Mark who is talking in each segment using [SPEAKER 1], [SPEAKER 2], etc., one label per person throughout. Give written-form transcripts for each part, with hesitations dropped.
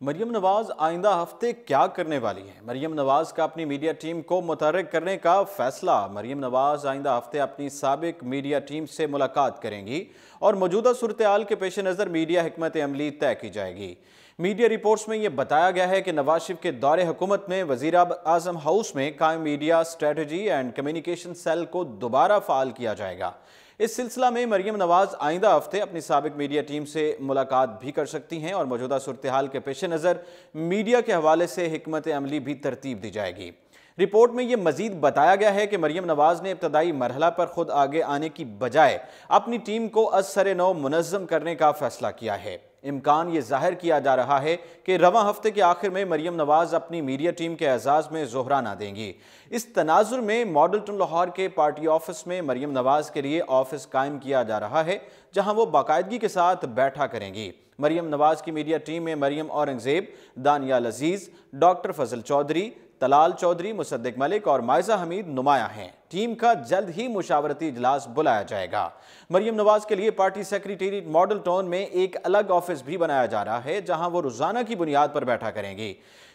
[SPEAKER 1] مریم نواز آئندہ ہفتے کیا کرنے والی ہیں؟ مریم نواز کا اپنی میڈیا ٹیم کو متحرک کرنے کا فیصلہ۔ مریم نواز آئندہ ہفتے اپنی سابق میڈیا ٹیم سے ملاقات کریں گی اور موجودہ صورتحال کے پیش نظر میڈیا حکمت عملی طے کی جائے گی۔ میڈیا رپورٹس میں یہ بتایا گیا ہے کہ نواز شریف کے دور حکومت میں وزیر اعظم ہاؤس میں قائم media strategy and communication cell کو دوبارہ فعال کیا جائے گا۔ اس سلسلہ میں مریم نواز آئندہ ہفتے اپنی سابق میڈیا ٹیم سے ملاقات بھی کر سکتی ہیں اور موجودہ صورتحال کے پیش نظر میڈیا کے حوالے سے حکمت عملی بھی ترتیب دی جائے گی۔ رپورٹ میں یہ مزید بتایا گیا ہے کہ مریم نواز نے ابتدائی مرحلہ پر خود آگے آنے کی بجائے اپنی ٹیم کو از سر نو منظم کرنے کا فیصلہ کیا ہے۔ امکان یہ ظاہر کیا جا رہا ہے کہ رواں ہفتے کے آخر میں مریم نواز اپنی میڈیا ٹیم کے اعزاز میں زہرانہ دیں گی۔ اس تناظر میں ماڈل ٹاؤن لاہور کے پارٹی آفس میں مریم نواز کے لیے آفس قائم کیا جا رہا ہے، جہاں وہ باقاعدگی کے ساتھ بیٹھا کریں گی۔ مریم نواز کی میڈیا ٹیم میں مریم اورنگزیب، دانیال عزیز، ڈاکٹر فضل چودھری، طلال چودھری، مصدق ملک اور مائزہ حمید نمایاں ہیں۔ ٹیم کا جلد ہی مشاورتی اجلاس بلایا جائے گا۔ مریم نواز کے لیے پارٹی سیکریٹریٹ ماڈل ٹاؤن میں ایک الگ آفس بھی بنایا جا رہا ہے، جہاں وہ روزانہ کی بنیاد پر بیٹھا کریں گی۔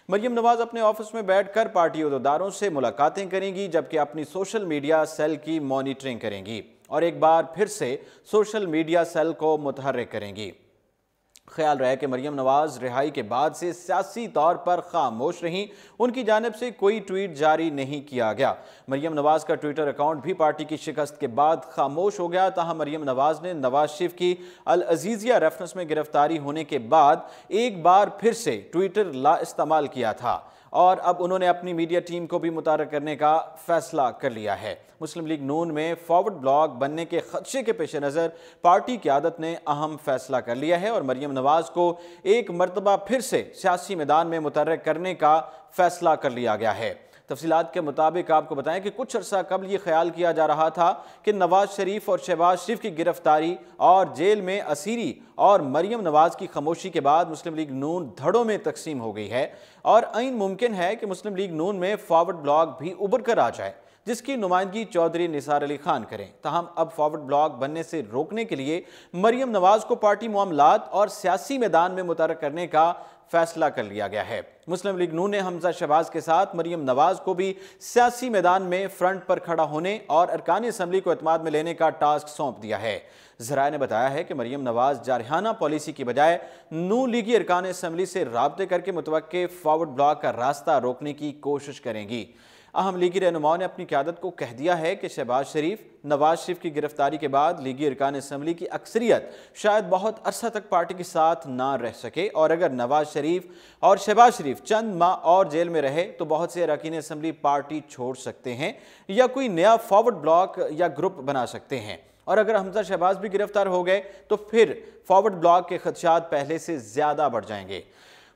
[SPEAKER 1] مریم نواز اپنے آفس میں بیٹھ کر پارٹی عہدیداروں سے ملاقاتیں کریں گی، جبکہ اپنی سوشل میڈیا سیل کی مانیٹرنگ کریں گی اور ایک بار پھر سے سوشل میڈیا سیل کو متحرک کریں گی۔ خیال رہے کہ مریم نواز رہائی کے بعد سے سیاسی طور پر خاموش رہیں، ان کی جانب سے کوئی ٹویٹ جاری نہیں کیا گیا۔ مریم نواز کا ٹویٹر اکاؤنٹ بھی پارٹی کی شکست کے بعد خاموش ہو گیا، تاہم مریم نواز نے نواز شریف کی العزیزیہ ریفرنس میں گرفتاری ہونے کے بعد ایک بار پھر سے ٹویٹر لا استعمال کیا تھا اور اب انہوں نے اپنی میڈیا ٹیم کو بھی متحرک کرنے کا فیصلہ کر لیا ہے۔ مسلم لیگ نون میں فارورڈ بلاک بننے کے خدشے کے پیش نظر پارٹی قیادت نے اہم فیصلہ کر لیا ہے اور مریم نواز کو ایک مرتبہ پھر سے سیاسی میدان میں متحرک کرنے کا فیصلہ کر لیا گیا ہے۔ تفصیلات کے مطابق آپ کو بتائیں کہ کچھ عرصہ قبل یہ خیال کیا جا رہا تھا کہ نواز شریف اور شہباز شریف کی گرفتاری اور جیل میں اسیری اور مریم نواز کی خاموشی کے بعد مسلم لیگ نون دھڑوں میں تقسیم ہو گئی ہے اور عین ممکن ہے کہ مسلم لیگ نون میں فارورڈ بلاک بھی ابھر کر آ جائے، جس کی نمائندگی چودھری نثار علی خان کریں۔ تاہم اب فارورڈ بلاک بننے سے روکنے کے لیے مریم نواز کو پارٹی معاملات اور سیاسی میدان میں متحرک کرنے کا فیصلہ کر لیا گیا ہے۔ مسلم لیگ نون نے حمزہ شہباز کے ساتھ مریم نواز کو بھی سیاسی میدان میں فرنٹ پر کھڑا ہونے اور ارکان اسمبلی کو اعتماد میں لینے کا ٹاسک سونپ دیا ہے۔ ذرائع نے بتایا ہے کہ مریم نواز جارحانہ پالیسی کی بجائے نون لیگی ارکان اسمبلی سے رابطے کر کے متوقع فارورڈ بلاک کا راستہ روکنے کی کوشش کریں گی۔ اہم لیگی رہنماؤں نے اپنی قیادت کو کہہ دیا ہے کہ شہباز شریف، نواز شریف کی گرفتاری کے بعد لیگی ارکان اسمبلی کی اکثریت شاید بہت عرصہ تک پارٹی کے ساتھ نہ رہ سکے اور اگر نواز شریف اور شہباز شریف چند ماہ اور جیل میں رہے تو بہت سے اراکین اسمبلی پارٹی چھوڑ سکتے ہیں یا کوئی نیا فارورڈ بلاک یا گروپ بنا سکتے ہیں، اور اگر حمزہ شہباز بھی گرفتار ہو گئے تو پھر فارورڈ بلاک کے خدشات پہلے سے زیادہ بڑھ جائیں گے۔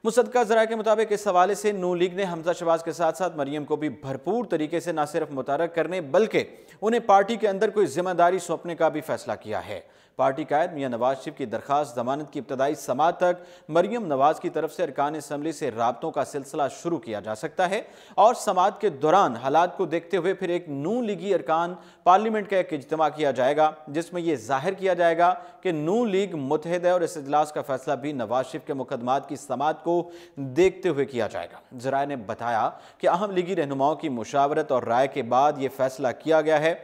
[SPEAKER 1] مصدقہ ذرائع کے مطابق اس حوالے سے نون لیگ نے حمزہ شہباز کے ساتھ ساتھ مریم کو بھی بھرپور طریقے سے نہ صرف متحرک کرنے بلکہ انہیں پارٹی کے اندر کوئی ذمہ داری سونپنے کا بھی فیصلہ کیا ہے۔ پارٹی قائد میاں نواز شریف کی درخواست ضمانت کی ابتدائی سماعت تک مریم نواز کی طرف سے ارکان اسمبلی سے رابطوں کا سلسلہ شروع کیا جا سکتا ہے اور سماعت کے دوران حالات کو دیکھتے ہوئے پھر ایک نون لیگی ارکان پارلیمنٹ کا ایک اجتماع کیا جائے گا، جس میں یہ ظاہر کیا جائے گا کہ نون لیگ متحد ہے اور اس اجلاس کا فیصلہ بھی نواز شریف کے مقدمات کی سماعت کو دیکھتے ہوئے کیا جائے گا۔ ذرائع نے بتایا کہ اہم لیگی رہنماؤں کی مشاورت اور رائے کے بعد یہ فیصلہ کیا گیا ہے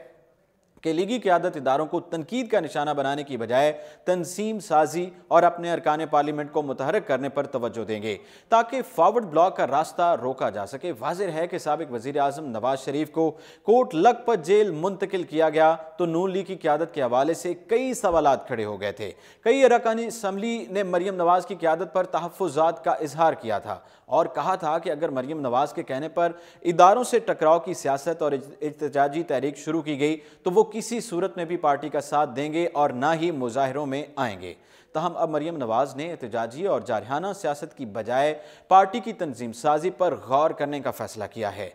[SPEAKER 1] کہ لیگی قیادت اداروں کو تنقید کا نشانہ بنانے کی بجائے تنظیم سازی اور اپنے ارکان پارلیمنٹ کو متحرک کرنے پر توجہ دیں گے تاکہ فارورڈ بلاک کا راستہ روکا جا سکے۔ واضح ہے کہ سابق وزیر اعظم نواز شریف کو کوٹ لکھپت جیل منتقل کیا گیا تو نون لیگ کی قیادت کے حوالے سے کئی سوالات کھڑے ہو گئے تھے۔ کئی ارکان اسمبلی نے مریم نواز کی قیادت پر تحفظات کا اظہار کیا تھا اور کہا تھا کہ اگر مریم نواز کے کہنے پر اداروں سے ٹکراؤ کی سیاست اور احتجاجی تحریک شروع کی گئی تو وہ کسی صورت میں بھی پارٹی کا ساتھ دیں گے اور نہ ہی مظاہروں میں آئیں گے۔ تاہم اب مریم نواز نے احتجاجی اور جارحانہ سیاست کی بجائے پارٹی کی تنظیم سازی پر غور کرنے کا فیصلہ کیا ہے،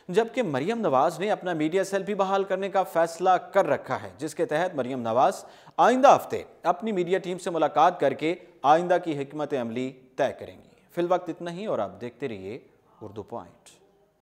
[SPEAKER 1] جبکہ مریم نواز نے اپنا میڈیا سیل بھی بحال کرنے کا فیصلہ کر رکھا ہے، جس کے تحت مریم نواز آئندہ ہفتے اپنی میڈیا ٹیم سے ملاقات کر کے آئندہ کی حکمت عملی طے کریں گی۔ فی الوقت اتنا ہی اور آپ دیکھتے رہیے اردو پوائنٹ۔